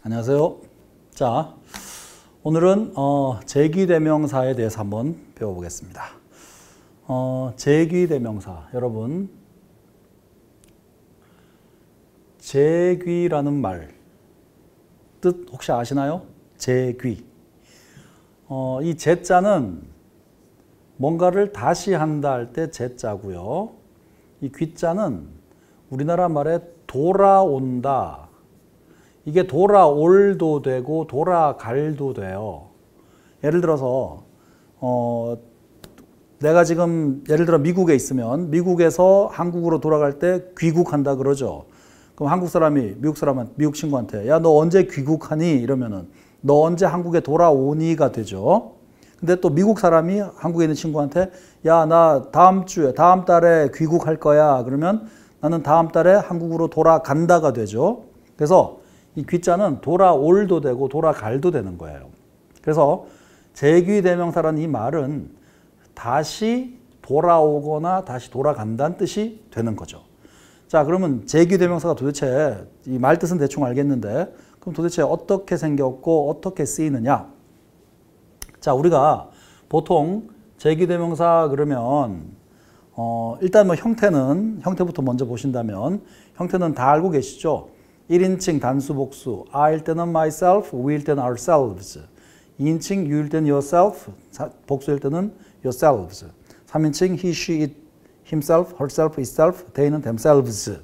안녕하세요. 자, 오늘은 제귀대명사에 대해서 한번 배워보겠습니다. 제귀대명사, 여러분 제귀라는 말 뜻 혹시 아시나요? 제귀. 이 제자는 뭔가를 다시 한다 할 때 제자고요. 이 귀자는 우리나라 말에 돌아온다. 이게 돌아올도 되고 돌아갈도 돼요. 예를 들어서 내가 지금 예를 들어 미국에 있으면 미국에서 한국으로 돌아갈 때 귀국한다 그러죠. 그럼 한국 사람이 미국 친구한테 야, 너 언제 귀국하니? 이러면은 너 언제 한국에 돌아오니가 되죠. 근데 또 미국 사람이 한국에 있는 친구한테 야, 나 다음 달에 귀국할 거야. 그러면 나는 다음 달에 한국으로 돌아간다가 되죠. 그래서 이 귀자는 돌아올도 되고 돌아갈도 되는 거예요. 그래서 제귀대명사라는 이 말은 다시 돌아오거나 다시 돌아간다는 뜻이 되는 거죠. 자, 그러면 제귀대명사가 도대체 이 말 뜻은 대충 알겠는데 그럼 도대체 어떻게 생겼고 어떻게 쓰이느냐? 자, 우리가 보통 제귀대명사 그러면 일단 뭐 형태부터 먼저 보신다면 형태는 다 알고 계시죠? 1인칭 단수 복수, I일 때는 myself, we일 때는 ourselves, 2인칭 you일 때는 yourself, 복수일 때는 yourselves, 3인칭 he, she, it, himself, herself, itself, they는 themselves.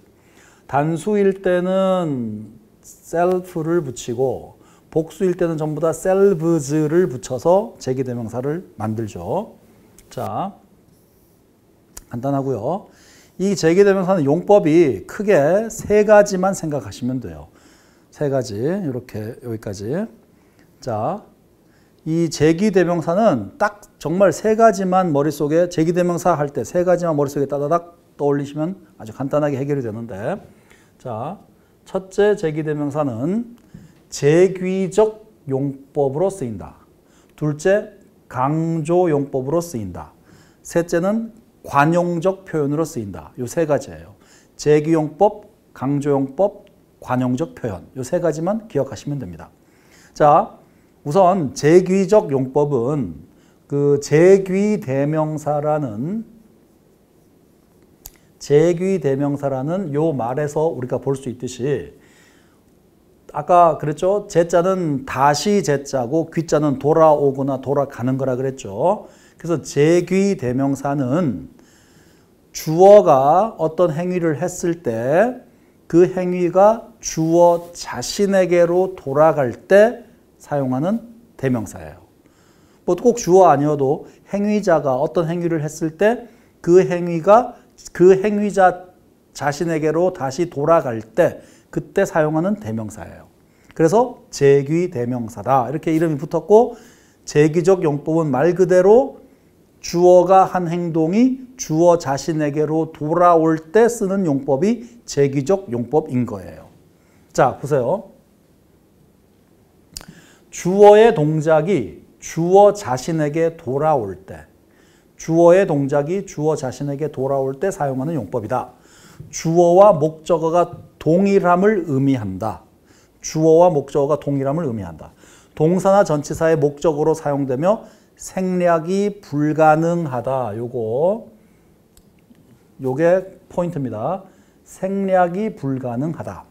단수일 때는 self를 붙이고 복수일 때는 전부 다 selves를 붙여서 제귀대명사를 만들죠. 자, 간단하고요. 이 제귀대명사는 용법이 크게 세 가지만 생각하시면 돼요. 세 가지, 이렇게 여기까지. 자, 이 제귀대명사는 딱 정말 세 가지만 머릿속에 제귀대명사 할 때 세 가지만 머릿속에 따다닥 떠올리시면 아주 간단하게 해결이 되는데, 자, 첫째 제귀대명사는 제귀적 용법으로 쓰인다. 둘째, 강조 용법으로 쓰인다. 셋째는 관용적 표현으로 쓰인다. 요 세 가지예요. 제귀용법, 강조용법, 관용적 표현. 요 세 가지만 기억하시면 됩니다. 자, 우선 제귀적 용법은 그 제귀대명사라는 요 말에서 우리가 볼 수 있듯이 아까 그랬죠? 제자는 다시 제자고 귀자는 돌아오거나 돌아가는 거라 그랬죠. 그래서 제귀대명사는 주어가 어떤 행위를 했을 때 그 행위가 주어 자신에게로 돌아갈 때 사용하는 대명사예요. 뭐 꼭 주어 아니어도 행위자가 어떤 행위를 했을 때 그 행위가 그 행위자 자신에게로 다시 돌아갈 때 그때 사용하는 대명사예요. 그래서 제귀대명사다. 이렇게 이름이 붙었고 제귀적 용법은 말 그대로 주어가 한 행동이 주어 자신에게로 돌아올 때 쓰는 용법이 제귀적 용법인 거예요. 자, 보세요. 주어의 동작이 주어 자신에게 돌아올 때, 주어의 동작이 주어 자신에게 돌아올 때 사용하는 용법이다. 주어와 목적어가 동일함을 의미한다. 주어와 목적어가 동일함을 의미한다. 동사나 전치사의 목적어로 사용되며 생략이 불가능하다. 요게 포인트입니다. 생략이 불가능하다.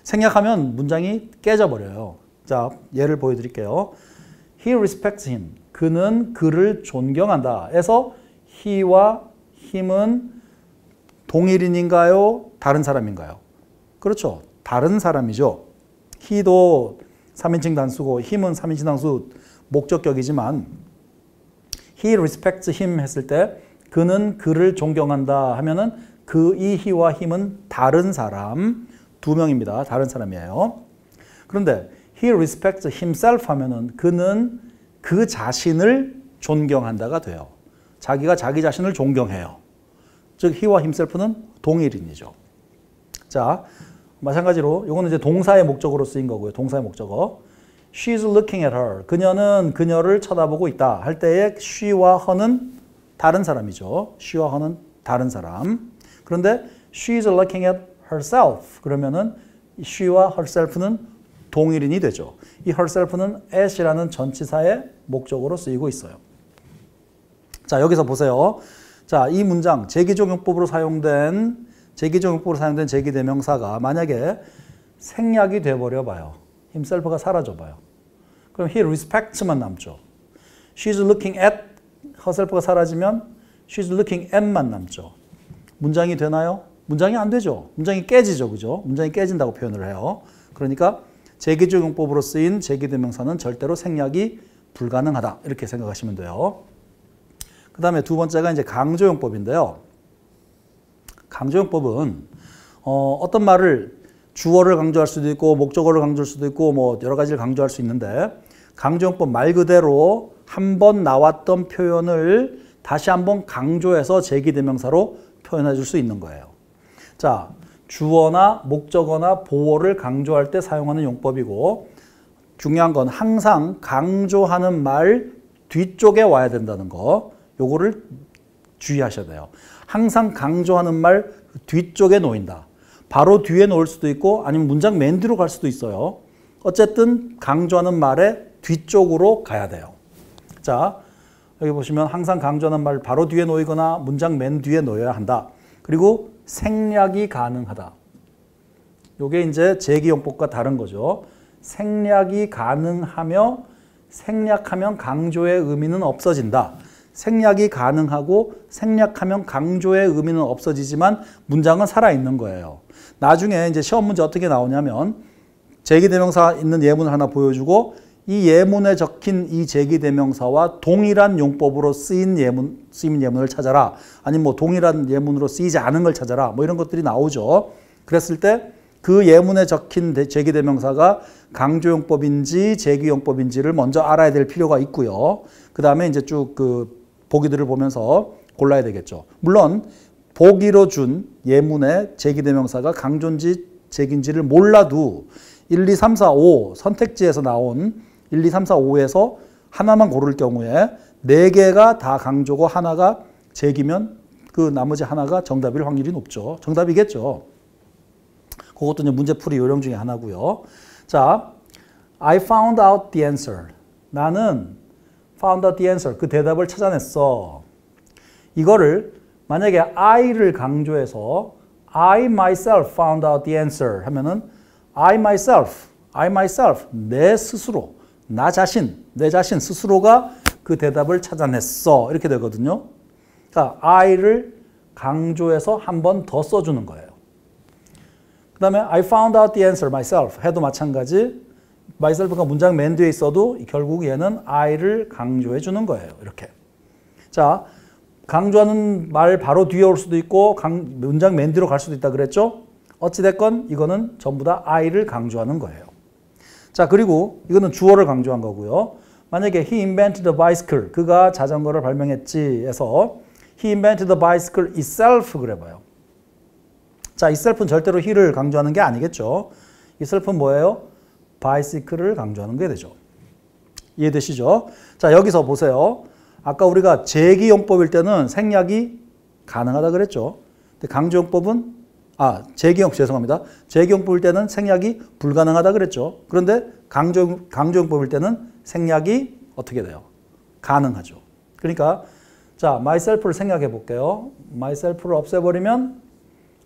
생략하면 문장이 깨져버려요. 자, 예를 보여드릴게요. He respects him. 그는 그를 존경한다. 에서 he와 him은 동일인인가요? 다른 사람인가요? 그렇죠. 다른 사람이죠. he도 3인칭 단수고 him은 3인칭 단수 목적격이지만 he respects him 했을 때 그는 그를 존경한다 하면은 이 he와 him은 다른 사람 두 명입니다. 다른 사람이에요. 그런데 he respects himself 하면은 그는 그 자신을 존경한다가 돼요. 자기가 자기 자신을 존경해요. 즉 he와 himself는 동일인이죠. 자, 마찬가지로 이거는 이제 동사의 목적으로 쓰인 거고요. 동사의 목적어. She's looking at her. 그녀는 그녀를 쳐다보고 있다. 할 때에 she와 her는 다른 사람이죠. she와 her는 다른 사람. 그런데 she's looking at herself. 그러면은 she와 herself는 동일인이 되죠. 이 herself는 at이라는 전치사의 목적으로 쓰이고 있어요. 자, 여기서 보세요. 자, 이 문장 제기적용법으로 사용된 제기대명사가 만약에 생략이 돼버려 봐요. himself가 사라져 봐요. 그럼 he respects만 남죠. she's looking at herself가 사라지면 she's looking at만 남죠. 문장이 되나요? 문장이 안 되죠. 문장이 깨지죠. 그죠? 문장이 깨진다고 표현을 해요. 그러니까 제기적용법으로 쓰인 제기대명사는 절대로 생략이 불가능하다. 이렇게 생각하시면 돼요. 그 다음에 두 번째가 이제 강조용법인데요. 강조용법은 어떤 말을 주어를 강조할 수도 있고 목적어를 강조할 수도 있고 뭐 여러 가지를 강조할 수 있는데 강조용법 말 그대로 한 번 나왔던 표현을 다시 한번 강조해서 제기대명사로 표현해 줄 수 있는 거예요. 자, 주어나 목적어나 보어를 강조할 때 사용하는 용법이고 중요한 건 항상 강조하는 말 뒤쪽에 와야 된다는 거. 요거를 주의하셔야 돼요. 항상 강조하는 말 뒤쪽에 놓인다. 바로 뒤에 놓을 수도 있고 아니면 문장 맨 뒤로 갈 수도 있어요. 어쨌든 강조하는 말의 뒤쪽으로 가야 돼요. 자, 여기 보시면 항상 강조하는 말 바로 뒤에 놓이거나 문장 맨 뒤에 놓여야 한다. 그리고 생략이 가능하다. 요게 이제 제기용법과 다른 거죠. 생략이 가능하며 생략하면 강조의 의미는 없어진다. 생략이 가능하고 생략하면 강조의 의미는 없어지지만 문장은 살아있는 거예요. 나중에 이제 시험 문제 어떻게 나오냐면 제기대명사 있는 예문을 하나 보여주고 이 예문에 적힌 이 제기대명사와 동일한 용법으로 쓰인 예문을 찾아라. 아니면 뭐 동일한 예문으로 쓰이지 않은 걸 찾아라. 뭐 이런 것들이 나오죠. 그랬을 때 그 예문에 적힌 제기대명사가 강조용법인지 제기용법인지를 먼저 알아야 될 필요가 있고요. 그 다음에 이제 쭉 그 보기들을 보면서 골라야 되겠죠. 물론 보기로 준 예문의 제기대명사가 강조인지 제기인지를 몰라도 1, 2, 3, 4, 5 선택지에서 나온 1, 2, 3, 4, 5에서 하나만 고를 경우에 4개가 다 강조고 하나가 제기면 그 나머지 하나가 정답일 확률이 높죠. 정답이겠죠. 그것도 이제 문제풀이 요령 중에 하나고요. 자, I found out the answer. 나는 found out the answer. 그 대답을 찾아냈어. 이거를 만약에 I를 강조해서 I myself found out the answer 하면은 I myself, 내 스스로, 내 자신 스스로가 그 대답을 찾아냈어. 이렇게 되거든요. 그러니까 I를 강조해서 한 번 더 써주는 거예요. 그 다음에 I found out the answer myself 해도 마찬가지. myself가 문장 맨 뒤에 있어도 결국 얘는 I를 강조해 주는 거예요. 이렇게. 자, 강조하는 말 바로 뒤에 올 수도 있고 문장 맨 뒤로 갈 수도 있다 그랬죠? 어찌됐건 이거는 전부 다 I를 강조하는 거예요. 자, 그리고 이거는 주어를 강조한 거고요. 만약에 he invented a bicycle, 그가 자전거를 발명했지 해서 he invented the bicycle itself 그래봐요. 자, itself는 절대로 he를 강조하는 게 아니겠죠. itself는 뭐예요? bicycle를 강조하는 게 되죠. 이해되시죠? 자, 여기서 보세요. 아까 우리가 제기용법일 때는 생략이 가능하다 그랬죠. 근데 강조용법은 제기용법일 때는 생략이 불가능하다 그랬죠. 그런데 강조용법일 때는 생략이 어떻게 돼요? 가능하죠. 그러니까 자, myself를 생략해 볼게요. myself를 없애버리면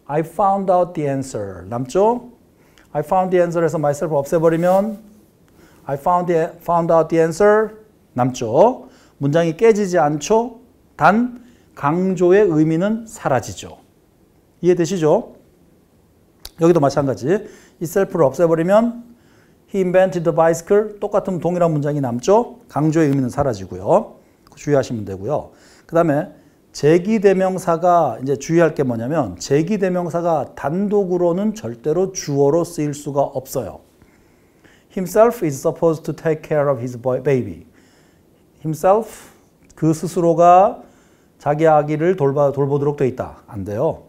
I found out the answer 남죠? I found the answer에서 myself 없애버리면 I found out the answer 남죠? 문장이 깨지지 않죠? 단 강조의 의미는 사라지죠. 이해되시죠? 여기도 마찬가지. itself를 없애버리면 he invented the bicycle 똑같은 동일한 문장이 남죠? 강조의 의미는 사라지고요. 주의하시면 되고요. 그 다음에 제기대명사가 이제 주의할 게 뭐냐면 제기대명사가 단독으로는 절대로 주어로 쓰일 수가 없어요. Himself is supposed to take care of his baby. Himself, 그 스스로가 자기 아기를 돌보도록 돼 있다. 안 돼요.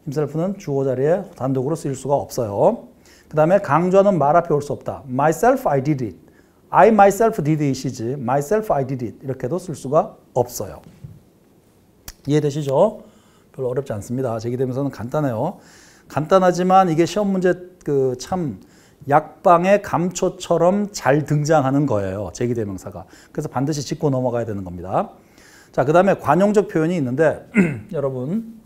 himself는 주어 자리에 단독으로 쓰일 수가 없어요. 그 다음에 강조하는 말 앞에 올 수 없다. Myself, I did it. I myself did it이지. Myself, I did it. 이렇게도 쓸 수가 없어요. 이해되시죠? 별로 어렵지 않습니다. 제기대명사는 간단해요. 간단하지만 이게 시험 문제 참 약방의 감초처럼 잘 등장하는 거예요. 제기대명사가. 그래서 반드시 짚고 넘어가야 되는 겁니다. 자, 그 다음에 관용적 표현이 있는데 여러분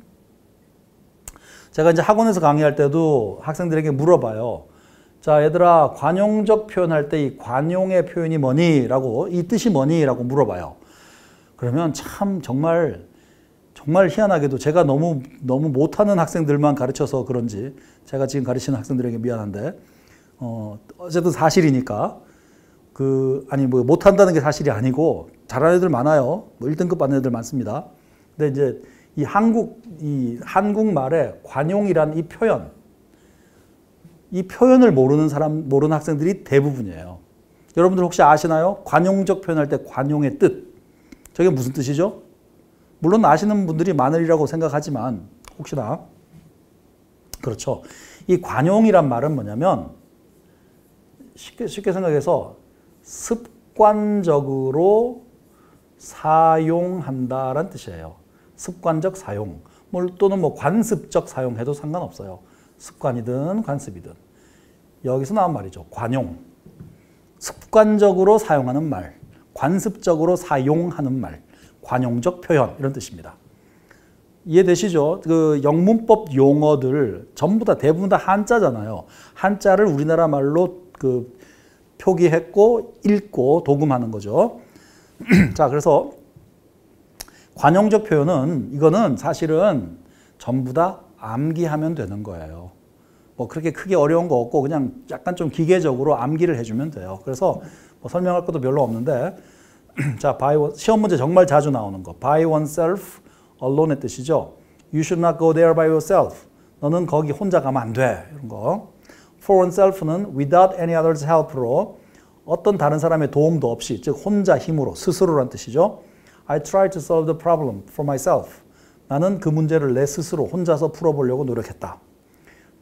제가 이제 학원에서 강의할 때도 학생들에게 물어봐요. 자, 얘들아, 관용적 표현할 때 이 관용의 표현이 뭐니? 라고, 이 뜻이 뭐니? 라고 물어봐요. 그러면 참 정말 희한하게도 제가 너무 못하는 학생들만 가르쳐서 그런지 제가 지금 가르치는 학생들에게 미안한데 어쨌든 사실이니까 아니 뭐 못한다는 게 사실이 아니고 잘하는 애들 많아요. 뭐 1등급 받는 애들 많습니다. 근데 이제 이 한국말의 관용이란 이 표현을 모르는 학생들이 대부분이에요. 여러분들 혹시 아시나요? 관용적 표현할 때 관용의 뜻. 저게 무슨 뜻이죠? 물론 아시는 분들이 많으리라고 생각하지만 혹시나 그렇죠. 이 관용이란 말은 뭐냐면 쉽게 생각해서 습관적으로 사용한다라는 뜻이에요. 습관적 사용 또는 뭐 관습적 사용해도 상관없어요. 습관이든 관습이든. 여기서 나온 말이죠. 관용. 습관적으로 사용하는 말, 관습적으로 사용하는 말, 관용적 표현 이런 뜻입니다. 이해되시죠? 그 영문법 용어들 전부 다 대부분 다 한자잖아요. 한자를 우리나라 말로 표기했고 읽고 도금하는 거죠. 자, 그래서 관용적 표현은 이거는 사실은 전부 다 암기하면 되는 거예요. 뭐 그렇게 크게 어려운 거 없고 그냥 약간 좀 기계적으로 암기를 해주면 돼요. 그래서 뭐 설명할 것도 별로 없는데 자, 시험 문제 정말 자주 나오는 거. By oneself, alone의 뜻이죠. You should not go there by yourself. 너는 거기 혼자 가면 안 돼. 이런 거. For oneself는 without any other's help로 어떤 다른 사람의 도움도 없이, 즉 혼자 힘으로, 스스로란 뜻이죠. I try to solve the problem for myself. 나는 그 문제를 내 스스로 혼자서 풀어보려고 노력했다.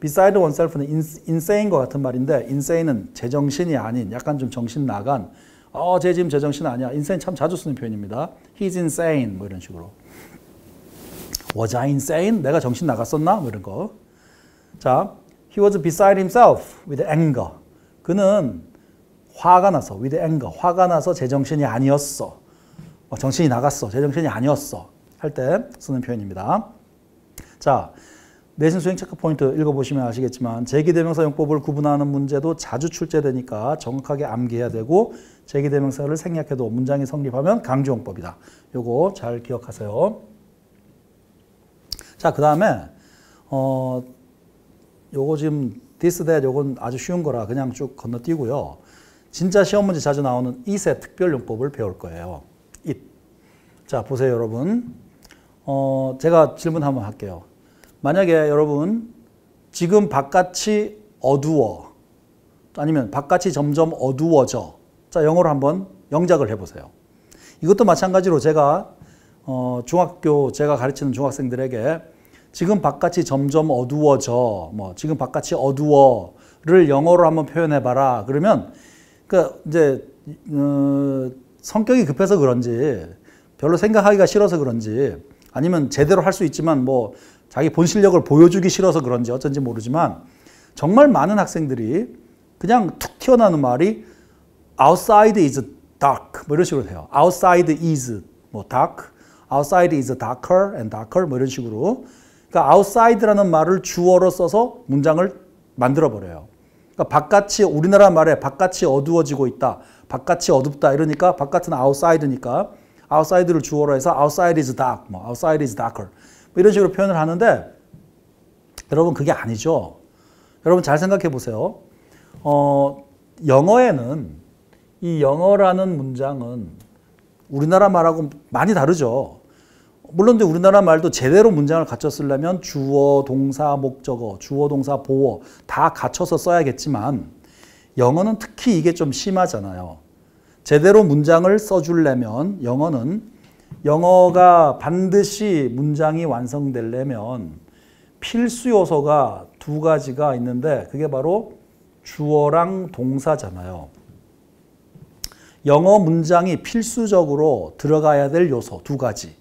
Beside oneself는 insane과 같은 말인데 insane는 제정신이 아닌 약간 좀 정신 나간 쟤 지금 제정신 아니야. insane 참 자주 쓰는 표현입니다. He's insane 뭐 이런 식으로. Was I insane? 내가 정신 나갔었나? 뭐 이런 거. 자, he was beside himself with anger. 그는 화가 나서 with anger. 화가 나서 제정신이 아니었어. 정신이 나갔어. 제정신이 아니었어. 할 때 쓰는 표현입니다. 자, 내신 수행 체크 포인트 읽어보시면 아시겠지만 제기대명사 용법을 구분하는 문제도 자주 출제되니까 정확하게 암기해야 되고 제기대명사를 생략해도 문장이 성립하면 강조용법이다. 요거 잘 기억하세요. 자, 그 다음에 요거 지금 this, that 요건 아주 쉬운 거라 그냥 쭉 건너뛰고요. 진짜 시험 문제 자주 나오는 it의 특별용법을 배울 거예요. it. 자, 보세요 여러분. 제가 질문 한번 할게요. 만약에 여러분 지금 바깥이 어두워 아니면 바깥이 점점 어두워져. 자, 영어로 한번 영작을 해보세요. 이것도 마찬가지로 제가 제가 가르치는 중학생들에게 지금 바깥이 점점 어두워져, 지금 바깥이 어두워를 영어로 한번 표현해봐라. 그러면 이제 성격이 급해서 그런지 별로 생각하기가 싫어서 그런지 아니면 제대로 할 수 있지만 자기 본 실력을 보여주기 싫어서 그런지 어쩐지 모르지만 정말 많은 학생들이 그냥 툭 튀어나오는 말이 outside is dark 이런 식으로 돼요. outside is dark, outside is darker and darker 이런 식으로. 그러니까 outside라는 말을 주어로 써서 문장을 만들어 버려요. 그러니까 바깥이 우리나라 말에 바깥이 어두워지고 있다, 바깥이 어둡다 이러니까 바깥은 outside니까 outside를 주어로 해서 outside is dark, outside is darker 이런 식으로 표현을 하는데 여러분 그게 아니죠. 여러분 잘 생각해 보세요. 영어에는 이 영어라는 문장은 우리나라 말하고 많이 다르죠. 물론 이제 우리나라 말도 제대로 문장을 갖춰 쓰려면 주어, 동사, 목적어, 주어, 동사, 보어 다 갖춰서 써야겠지만 영어는 특히 이게 좀 심하잖아요. 제대로 문장을 써주려면 영어가 반드시 문장이 완성되려면 필수 요소가 두 가지가 있는데 그게 바로 주어랑 동사잖아요. 영어 문장이 필수적으로 들어가야 될 요소 두 가지.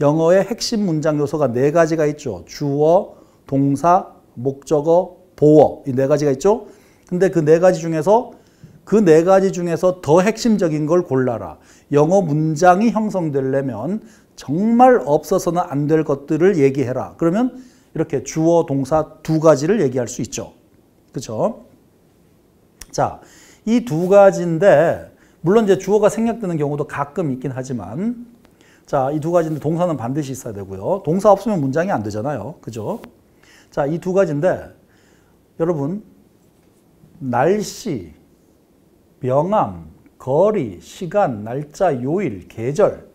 영어의 핵심 문장 요소가 네 가지가 있죠. 주어, 동사, 목적어, 보어 이 네 가지가 있죠. 근데 그 네 가지 중에서 더 핵심적인 걸 골라라. 영어 문장이 형성되려면 정말 없어서는 안 될 것들을 얘기해라. 그러면 이렇게 주어, 동사 두 가지를 얘기할 수 있죠. 그렇죠? 자, 이 두 가지인데 물론 이제 주어가 생략되는 경우도 가끔 있긴 하지만 자, 이 두 가지인데 동사는 반드시 있어야 되고요. 동사 없으면 문장이 안 되잖아요. 그죠? 자, 이 두 가지인데 여러분 날씨, 명암, 거리, 시간, 날짜, 요일, 계절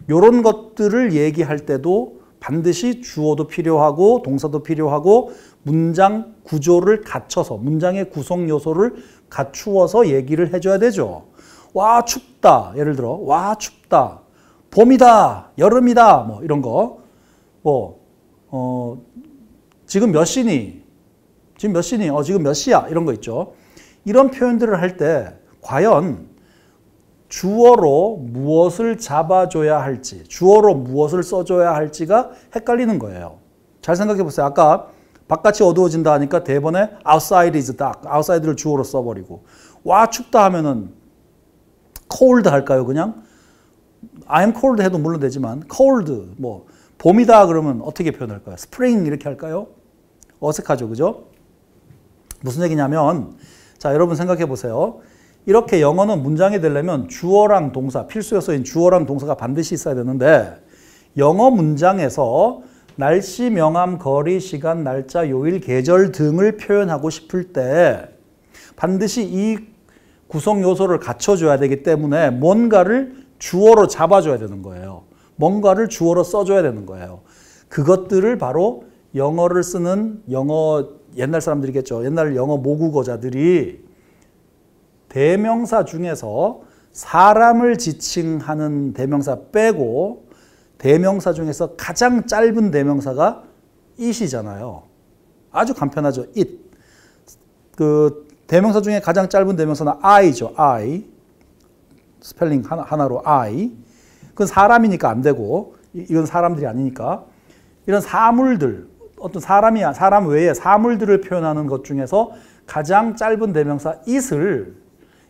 이런 것들을 얘기할 때도 반드시 주어도 필요하고 동사도 필요하고 문장 구조를 갖춰서 문장의 구성 요소를 갖추어서 얘기를 해줘야 되죠. 와 춥다. 예를 들어 와 춥다. 봄이다. 여름이다. 뭐 이런 거. 지금 몇 시니? 지금 몇 시니? 지금 몇 시야? 이런 거 있죠. 이런 표현들을 할 때 과연 주어로 무엇을 잡아줘야 할지, 주어로 무엇을 써줘야 할지가 헷갈리는 거예요. 잘 생각해 보세요. 아까 바깥이 어두워진다 하니까 대번에 outside is dark, outside를 주어로 써버리고 와 춥다 하면은 cold 할까요? 그냥 I'm cold 해도 물론 되지만 cold, 뭐 봄이다 그러면 어떻게 표현할까요? spring 이렇게 할까요? 어색하죠, 그죠? 무슨 얘기냐면 자, 여러분 생각해 보세요. 이렇게 영어는 문장이 되려면 주어랑 동사, 필수 요소인 주어랑 동사가 반드시 있어야 되는데 영어 문장에서 날씨, 명암, 거리, 시간, 날짜, 요일, 계절 등을 표현하고 싶을 때 반드시 이 구성 요소를 갖춰줘야 되기 때문에 뭔가를 주어로 잡아줘야 되는 거예요. 뭔가를 주어로 써줘야 되는 거예요. 그것들을 바로 영어를 쓰는 옛날 사람들이겠죠. 옛날 영어 모국어자들이 대명사 중에서 사람을 지칭하는 대명사 빼고 대명사 중에서 가장 짧은 대명사가 it이잖아요. 아주 간편하죠. it. 그 대명사 중에 가장 짧은 대명사는 I죠. I. 스펠링 하나로 I. 그건 사람이니까 안 되고 이건 사람들이 아니니까 이런 사물들 어떤 사람 외에 사물들을 표현하는 것 중에서 가장 짧은 대명사 it을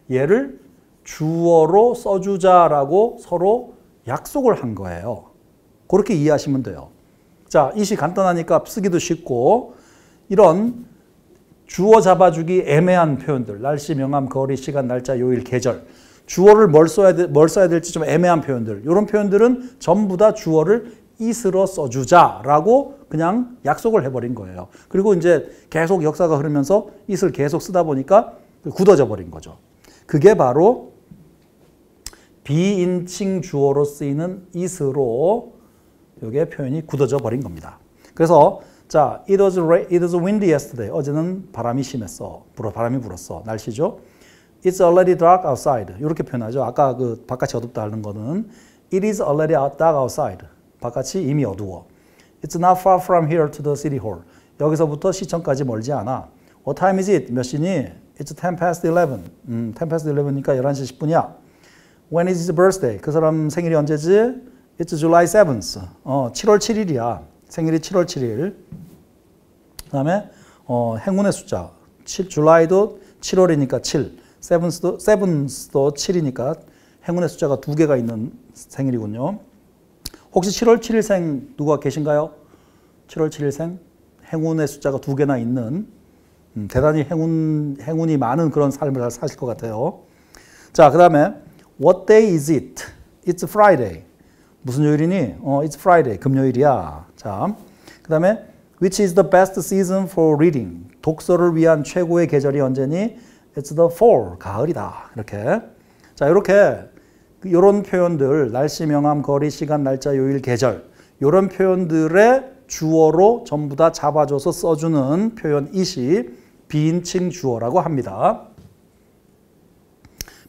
얘를 주어로 써주자라고 서로 약속을 한 거예요. 그렇게 이해하시면 돼요. 자, it이 간단하니까 쓰기도 쉽고 이런 주어 잡아주기 애매한 표현들 날씨, 명암, 거리, 시간, 날짜, 요일, 계절 주어를 뭘 써야 될지 좀 애매한 표현들 이런 표현들은 전부 다 주어를 it으로 써주자라고 그냥 약속을 해버린 거예요. 그리고 이제 계속 역사가 흐르면서 it을 계속 쓰다 보니까 굳어져 버린 거죠. 그게 바로 비인칭 주어로 쓰이는 it으로 이게 표현이 굳어져 버린 겁니다. 그래서 자, it was windy yesterday. 어제는 바람이 심했어. 바람이 불었어. 날씨죠. It's already dark outside. 이렇게 표현하죠. 아까 그 바깥이 어둡다 하는 거는 It is already dark outside. 바깥이 이미 어두워. It's not far from here to the city hall. 여기서부터 시청까지 멀지 않아. What time is it? 몇 시니? It's 10 past 11. 10 past 11이니까 11시 10분이야. When is his birthday? 그 사람 생일이 언제지? It's July 7th. 7월 7일이야. 생일이 7월 7일. 그 다음에 행운의 숫자. July도 7월이니까 7. 7th도 7이니까 행운의 숫자가 2개가 있는 생일이군요. 혹시 7월 7일생 누가 계신가요? 7월 7일생? 행운의 숫자가 2개나 있는 대단히 행운이 많은 그런 삶을 사실 것 같아요. 자, 그 다음에 What day is it? It's Friday. 무슨 요일이니? It's Friday. 금요일이야. 자, 그 다음에 Which is the best season for reading? 독서를 위한 최고의 계절이 언제니? It's the fall. 가을이다. 이렇게. 자, 이렇게 이런 표현들 날씨, 명암, 거리, 시간, 날짜, 요일, 계절 이런 표현들의 주어로 전부 다 잡아줘서 써주는 표현 it이 비인칭 주어라고 합니다.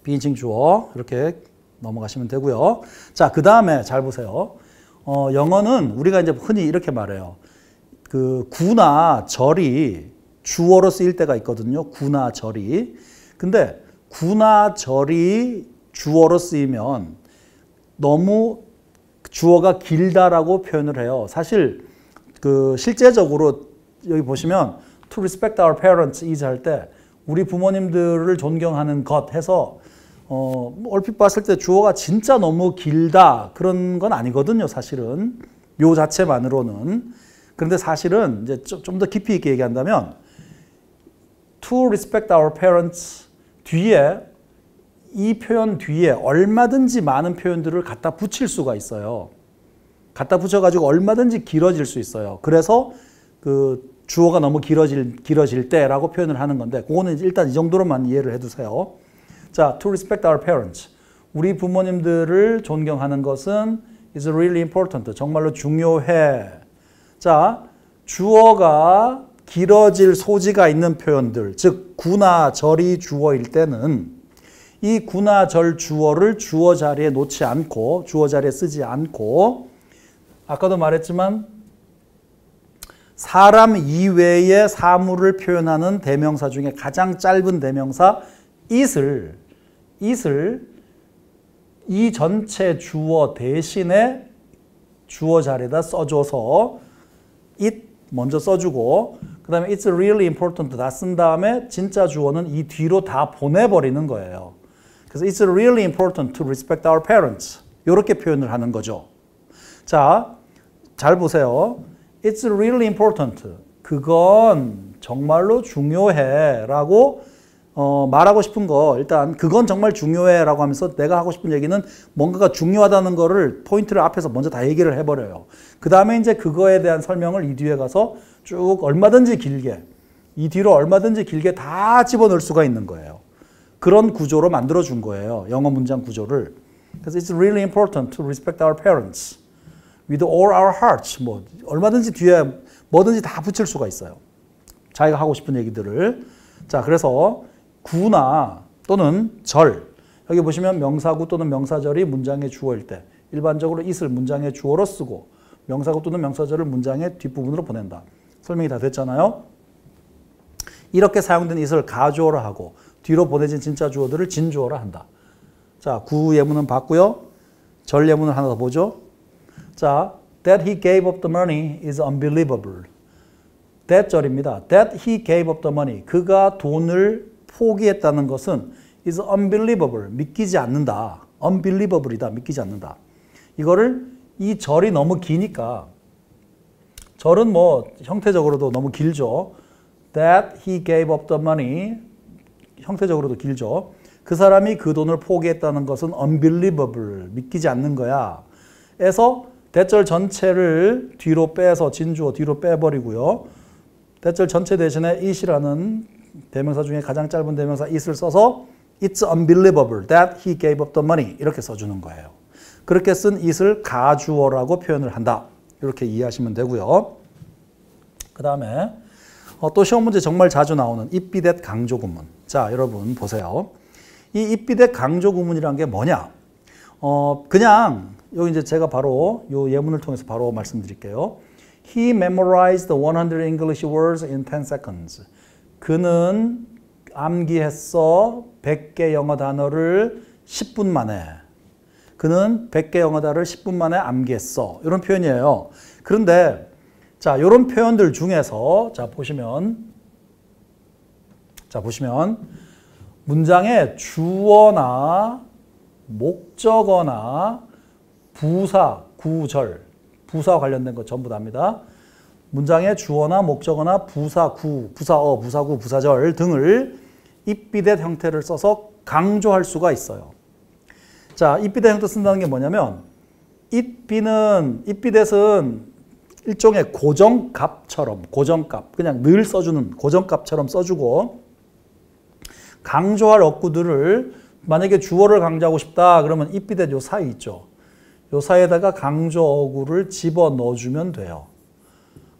비인칭 주어 이렇게 넘어가시면 되고요. 자, 그 다음에 잘 보세요. 영어는 우리가 이제 흔히 이렇게 말해요. 그 구나 절이 주어로 쓰일 때가 있거든요. 구나 절이. 근데 구나 절이 주어로 쓰이면 너무 주어가 길다라고 표현을 해요. 사실 그 실제적으로 여기 보시면 to respect our parents is 할 때 우리 부모님들을 존경하는 것 해서 얼핏 봤을 때 주어가 진짜 너무 길다 그런 건 아니거든요. 사실은 요 자체만으로는. 그런데 사실은 이제 좀 더 깊이 있게 얘기한다면 to respect our parents 뒤에 이 표현 뒤에 얼마든지 많은 표현들을 갖다 붙일 수가 있어요. 갖다 붙여가지고 얼마든지 길어질 수 있어요. 그래서 그 주어가 너무 길어질 때라고 표현을 하는 건데 그거는 일단 이 정도로만 이해를 해두세요. 자, to respect our parents. 우리 부모님들을 존경하는 것은 is really important. 정말로 중요해. 자, 주어가 길어질 소지가 있는 표현들, 즉 구나 절이 주어일 때는 이 구나 절 주어를 주어 자리에 놓지 않고 주어 자리에 쓰지 않고 아까도 말했지만 사람 이외의 사물을 표현하는 대명사 중에 가장 짧은 대명사 it을 이 전체 주어 대신에 주어 자리에다 써줘서 it 먼저 써주고 그 다음에 it's really important 다 쓴 다음에 진짜 주어는 이 뒤로 다 보내버리는 거예요. 그래서 it's really important to respect our parents 이렇게 표현을 하는 거죠. 자, 잘 보세요. It's really important. 그건 정말로 중요해 라고 말하고 싶은 거 일단 그건 정말 중요해 라고 하면서 내가 하고 싶은 얘기는 뭔가가 중요하다는 거를 포인트를 앞에서 먼저 다 얘기를 해버려요. 그 다음에 이제 그거에 대한 설명을 이 뒤에 가서 쭉 얼마든지 길게 이 뒤로 얼마든지 길게 다 집어넣을 수가 있는 거예요. 그런 구조로 만들어준 거예요. 영어 문장 구조를. 그래서 it's really important to respect our parents with all our hearts. 뭐 얼마든지 뒤에 뭐든지 다 붙일 수가 있어요. 자기가 하고 싶은 얘기들을. 자, 그래서 구나 또는 절. 여기 보시면 명사구 또는 명사절이 문장의 주어일 때 일반적으로 it을 문장의 주어로 쓰고 명사구 또는 명사절을 문장의 뒷부분으로 보낸다. 설명이 다 됐잖아요. 이렇게 사용된 it을 가주어로 하고 뒤로 보내진 진짜 주어들을 진주어로 한다. 자, 구 예문은 봤고요. 절 예문을 하나 더 보죠. 자, that he gave up the money is unbelievable. that 절입니다. that he gave up the money. 그가 돈을 포기했다는 것은 is unbelievable. 믿기지 않는다. unbelievable이다. 믿기지 않는다. 이거를 이 절이 너무 기니까 절은 뭐 형태적으로도 너무 길죠. that he gave up the money 형태적으로도 길죠. 그 사람이 그 돈을 포기했다는 것은 unbelievable. 믿기지 않는 거야. 에서 대절 전체를 뒤로 빼서 진주어 뒤로 빼버리고요. 대절 전체 대신에 it이라는 대명사 중에 가장 짧은 대명사 it을 써서 it's unbelievable that he gave up the money 이렇게 써주는 거예요. 그렇게 쓴 it을 가주어라고 표현을 한다. 이렇게 이해하시면 되고요. 그 다음에 또 시험 문제 정말 자주 나오는 it be that 강조 구문. 자, 여러분 보세요. 이 it be that 강조 구문이란 게 뭐냐? 그냥 여기 이제 제가 바로 요 예문을 통해서 바로 말씀드릴게요. He memorized 100 English words in 10 seconds. 그는 암기했어 100개 영어 단어를 10분 만에. 그는 100개 영어 단어를 10분 만에 암기했어. 이런 표현이에요. 그런데 자, 이런 표현들 중에서 자, 보시면 문장에 주어나 목적어나 부사, 구절, 부사와 관련된 것 전부 다입니다. 문장에 주어나 목적어나 부사, 구, 부사어, 부사구, 부사절 등을 it be that 형태를 써서 강조할 수가 있어요. 자, it be that 형태 쓴다는 게 뭐냐면 it be that은 일종의 고정값처럼, 고정값, 그냥 늘 써주는 고정값처럼 써주고 강조할 어구들을 만약에 주어를 강조하고 싶다 그러면 it be that 요 사이 있죠. 요 사이에다가 강조 어구를 집어넣어주면 돼요.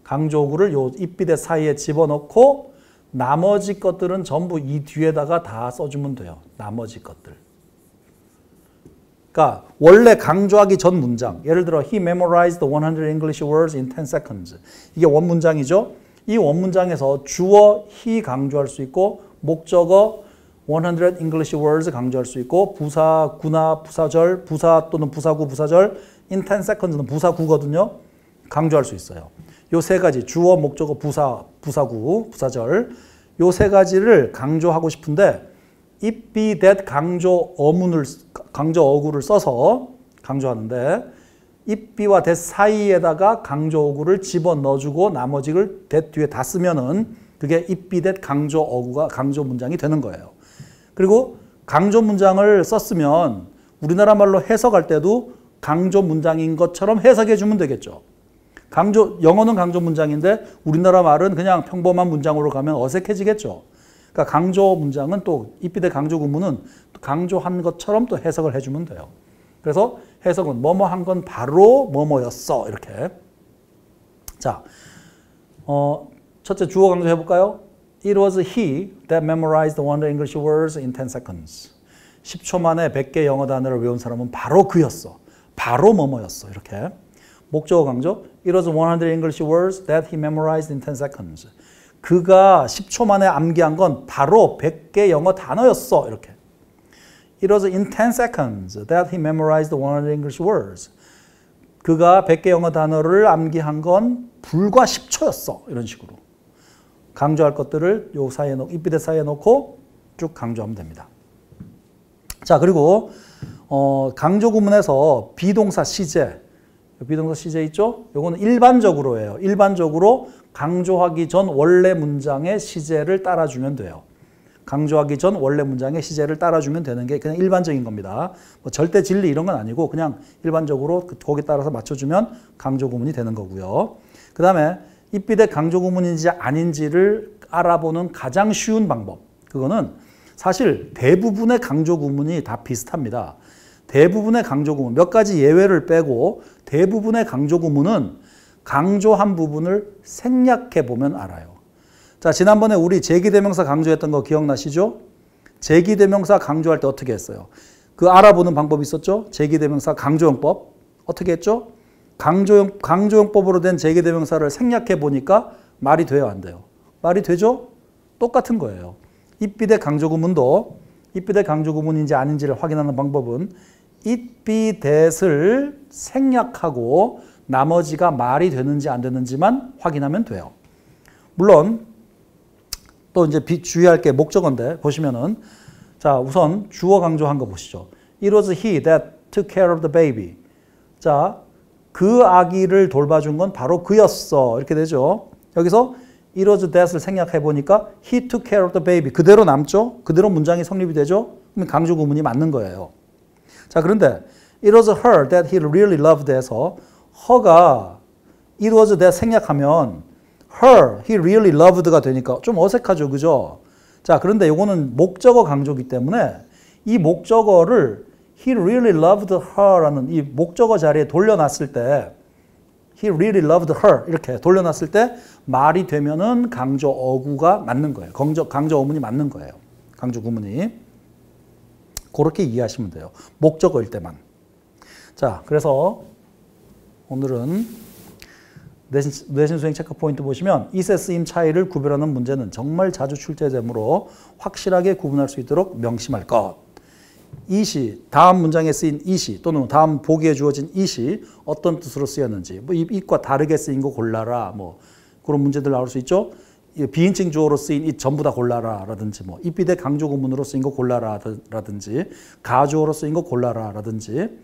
강조 어구를 요 it be that 사이에 집어넣고 나머지 것들은 전부 이 뒤에다가 다 써주면 돼요. 나머지 것들. 그러니까 원래 강조하기 전 문장, 예를 들어 he memorized 100 English words in 10 seconds. 이게 원문장이죠. 이 원문장에서 주어 he 강조할 수 있고 목적어 100 English words 강조할 수 있고 부사, 구나, 부사절, 부사 또는 부사구, 부사절 in 10 seconds는 부사구거든요. 강조할 수 있어요. 요 세 가지 주어, 목적어, 부사, 부사구, 부사절 요 세 가지를 강조하고 싶은데 if, be, that 강조 어구를 써서 강조하는데 if, be와 that 사이에다가 강조 어구를 집어넣어주고 나머지를 that 뒤에 다 쓰면은 그게 if, be, that 강조 어구가 강조 문장이 되는 거예요. 그리고 강조 문장을 썼으면 우리나라 말로 해석할 때도 강조 문장인 것처럼 해석해 주면 되겠죠. 영어는 강조 문장인데 우리나라 말은 그냥 평범한 문장으로 가면 어색해지겠죠. 그러니까 강조 문장은 또 입비대 강조 구문은 강조한 것처럼 또 해석을 해주면 돼요. 그래서 해석은 뭐뭐 한 건 바로 뭐뭐였어 이렇게. 자, 첫째 주어 강조 해볼까요? It was he that memorized 100 English words in 10 seconds. 10초 만에 100개 영어 단어를 외운 사람은 바로 그였어. 바로 뭐뭐였어 이렇게. 목적어 강조. It was 100 English words that he memorized in 10 seconds. 그가 10초 만에 암기한 건 바로 100개 영어 단어였어. 이렇게. It was in 10 seconds that he memorized 100 English words. 그가 100개 영어 단어를 암기한 건 불과 10초였어. 이런 식으로. 강조할 것들을 요 사이에 놓고, 입비대 사이에 놓고 쭉 강조하면 됩니다. 자, 그리고 강조 구문에서 비동사 시제. 비동사 시제 있죠? 요거는 일반적으로예요. 일반적으로 강조하기 전 원래 문장의 시제를 따라주면 돼요. 강조하기 전 원래 문장의 시제를 따라주면 되는 게 그냥 일반적인 겁니다. 뭐 절대 진리 이런 건 아니고 그냥 일반적으로 거기에 따라서 맞춰주면 강조 구문이 되는 거고요. 그 다음에 입비대 강조 구문인지 아닌지를 알아보는 가장 쉬운 방법. 그거는 사실 대부분의 강조 구문이 다 비슷합니다. 대부분의 강조 구문, 몇 가지 예외를 빼고 대부분의 강조 구문은 강조한 부분을 생략해 보면 알아요. 자, 지난번에 우리 제기대명사 강조했던 거 기억나시죠? 제기대명사 강조할 때 어떻게 했어요? 그 알아보는 방법이 있었죠? 제기대명사 강조용법. 어떻게 했죠? 강조용법으로 된 제기대명사를 생략해 보니까 말이 돼요, 안 돼요? 말이 되죠? 똑같은 거예요. 입비대 강조 구문도 입비대 강조 구문인지 아닌지를 확인하는 방법은 it, be, that을 생략하고 나머지가 말이 되는지 안 되는지만 확인하면 돼요. 물론 또 이제 주의할 게 목적어인데 보시면은 자, 우선 주어 강조한 거 보시죠. It was he that took care of the baby. 자, 그 아기를 돌봐준 건 바로 그였어. 이렇게 되죠. 여기서 it was that을 생략해 보니까 he took care of the baby. 그대로 남죠? 그대로 문장이 성립이 되죠? 그러면 강조 구문이 맞는 거예요. 자, 그런데 it was her that he really loved에서 her가 it was that 생략하면 her, he really loved가 되니까 좀 어색하죠, 그죠? 자, 그런데 이거는 목적어 강조기 때문에 이 목적어를 he really loved her라는 이 목적어 자리에 돌려놨을 때 he really loved her 이렇게 돌려놨을 때 말이 되면은 강조 어구가 맞는 거예요. 강조 어문이 맞는 거예요. 강조 구문이. 그렇게 이해하시면 돼요. 목적어일 때만. 자, 그래서 오늘은 내신 수행 체크 포인트 보시면 이세 쓰임 차이를 구별하는 문제는 정말 자주 출제되므로 확실하게 구분할 수 있도록 명심할 것. 이시, 다음 문장에 쓰인 이시 또는 다음 보기에 주어진 이시 어떤 뜻으로 쓰였는지 뭐 it과 다르게 쓰인 거 골라라 뭐 그런 문제들 나올 수 있죠. 비인칭 주어로 쓰인 it 전부 다 골라라 라든지 뭐 입비대 강조 구문으로 쓰인 거 골라라 라든지 가주어로 쓰인 거 골라라 라든지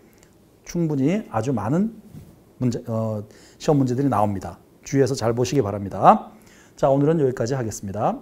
충분히 아주 많은 시험 문제들이 나옵니다. 주의해서 잘 보시기 바랍니다. 자, 오늘은 여기까지 하겠습니다.